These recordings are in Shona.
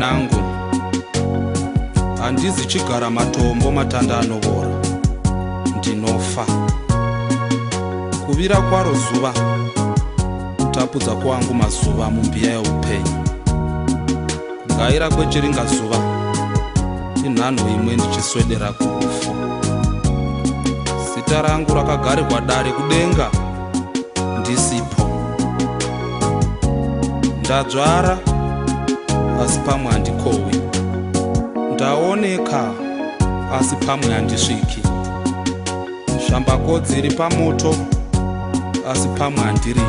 mwanangu, handizi chigara matombo matanda anovora, ndinofa. Kuvira kwaro zuva, kutapudza kwangu mazuva mumbiya yeupenyu. Ngaira kwechiringa zuva, inhanho imwe ndichiswedera kurufu. Zita rangu rakagarirwa dare kudenga, ndisipo. Ndadzvara, asi pamwe handikohwi. Ndaoneka, asi pamwe handisviki. Shambako dziri pamoto, asi pamwe handiridli.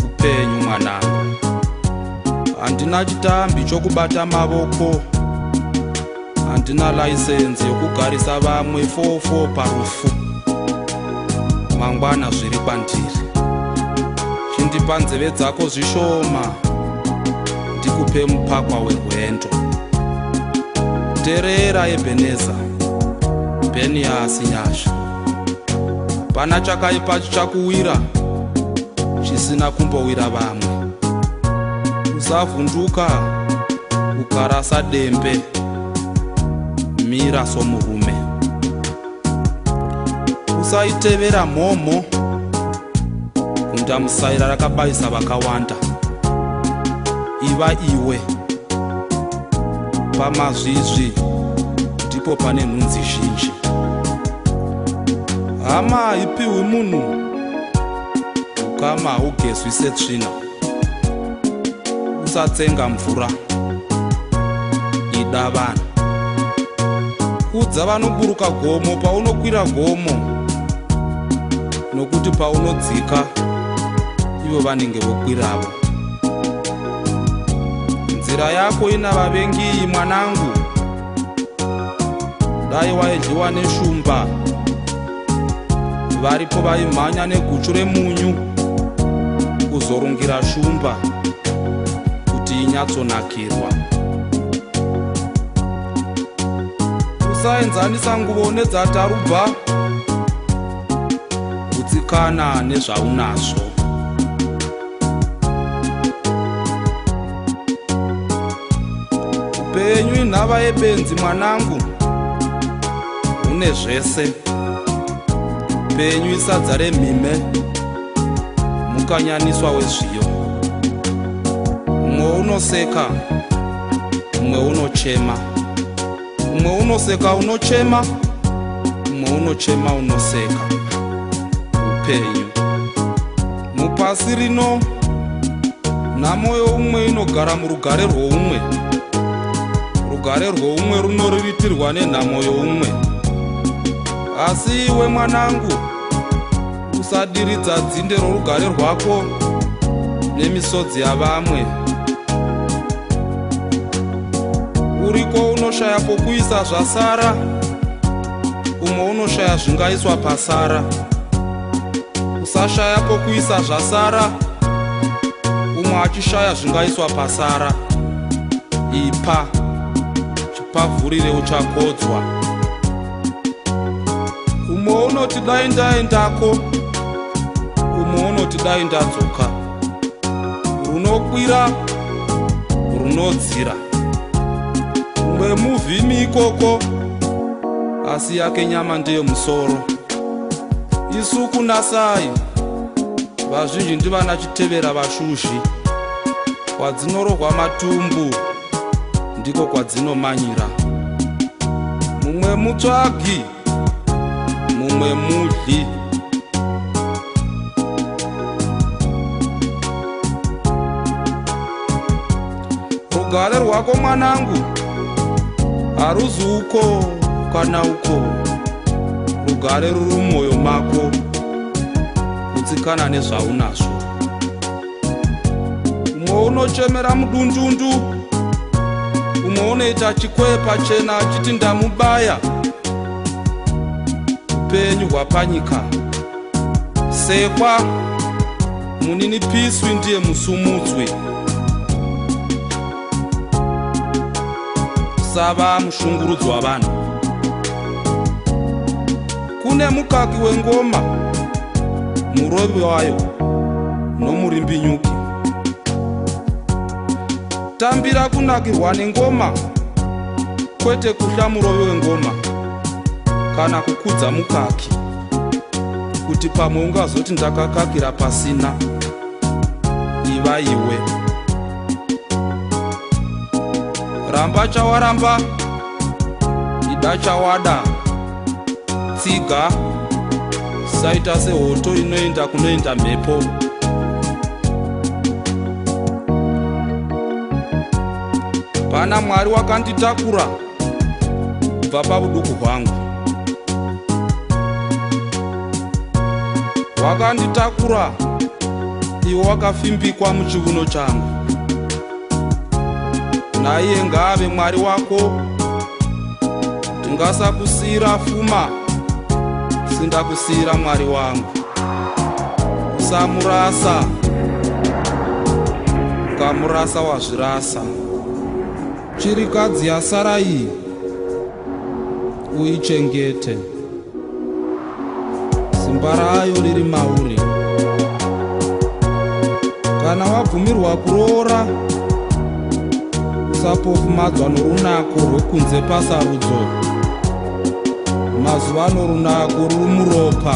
Upenyu mwanangu, handina chitambi chokubata mavoko, handina laisenzi yokugarisa vamwe 4-4 parufu. Mangwana zviri kwandiri, chindipa nzeve dzako zvishoma, ndikupe mupakwa werwendo. Terera Ebeneza, Bheniasi nyasha. Pana chakaipa chichakuwira, chisina kumbowira vamwe. Usavhunduka, ukarasa dembe, mira somurume. Usaitevera mhomo, kundamusaira rakabayisa vakawanda. Iva iwe, pamazvizvi ndipo pane nhunzi zhinji. Hama haipiwi munhu, ukama haugezwi setsvina. Usatsenga mvura, ida vanhu. Udza vanoburuka gomo paunokwira gomo, nokuti paunodzika ivo vanenge vokwiravo. Nzira yako ina vavengi mwanangu, dai waidyiwa neshumba. Varipo vaimhanya neguchu remunyu kuzorungira shumba kuti inyatsonakirwa. Usaenzanisa nguvo nedzatarubva, kutsikana nezvaunazvo. Upenyu inhava yebenzi mwanangu, une zvese. Upenyu isadza remhime, mukanyaniswa wezviyo. Umwe unoseka, umwe unochema. Umwe unoseka unochema, umwe unochema unoseka. Upenyu mupasi rino, nhamo youmwe inogara murugare rwoumwe. Rugare rwoumwe runorivitirwa nenhamo youmwe. Asi iwe mwanangu, usadiridza dzinde rorugare rwako nemisodzi yavamwe. Uriko unoshaya pokuisa zvasara, umwe unoshaya zvingaiswa pasara. Usashaya pokuisa zvasara, umwe achishaya zvingaiswa pasara. Ipa, chipavhurire uchakodzwa. Umwe unoti dai ndaendako, umwe unoti dai ndadzoka. Runokwira, runodzira. Umwe muvhimi ikoko, asi yake nyama ndiyo musoro. Isu kunasai, vazhinji ndivana chitevera vashuzhi. Kwadzinorohwa matumbu, ndiko kwadzinomanyira. Mumwe mutsvagi, mumwe mudli. Rugare rwako mwanangu, haruzi uko kana uko. Rugare ruri mumwoyo mako, kutsikana nezvaunazvo. Umwe unochemera mudundundu, umwe unoita chikwepa chena achiti ndamubaya. Upenyu hwapanyika, sekwa muninipiswi ndiye musumudzwi. Sava mushungurudzo wavanhu. Kune mukaki wengoma, murovi wayo nomurimbinyuki. tambira kunakirwa nengoma, kwete kuhla murove wengoma kana kukudza mukaki, kuti pamwe ungazoti ndakakakira pasina. Iva iwe ramba chawaramba, ida chawada, tsiga saita sehoto inoenda kunoenda mhepo. Pana Mwari wakanditakura kubva pabuduku hwangu, wakanditakura iwe wakafimbikwa muchiuno changu. Naiye ngaave Mwari wako, tingasakusiyira pfuma, sindakusiyira Mwari wangu. Usamurasa, ukamurasa wazvirasa. Chirikadzi yasara iyi uichengete, simba rayo riri mauri. Kana wabvumirwa kuroora, usapofumadzwa norunako rwekunze pasarudzo. Mazuva norunako ruri muropa.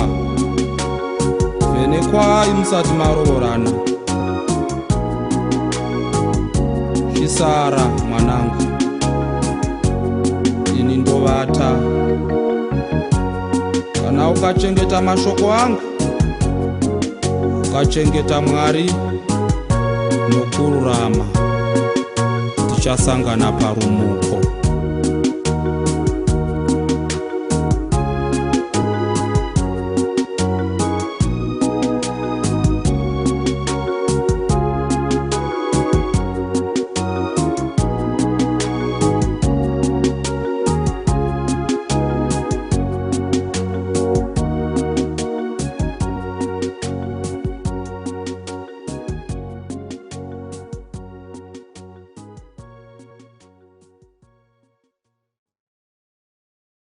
Vhenekwai musati maroorana. Chisara mwanangu, ini ndovata. Kana ukachengeta mashoko angu, ukachengeta Mwari nokururama, tichasangana parumuko.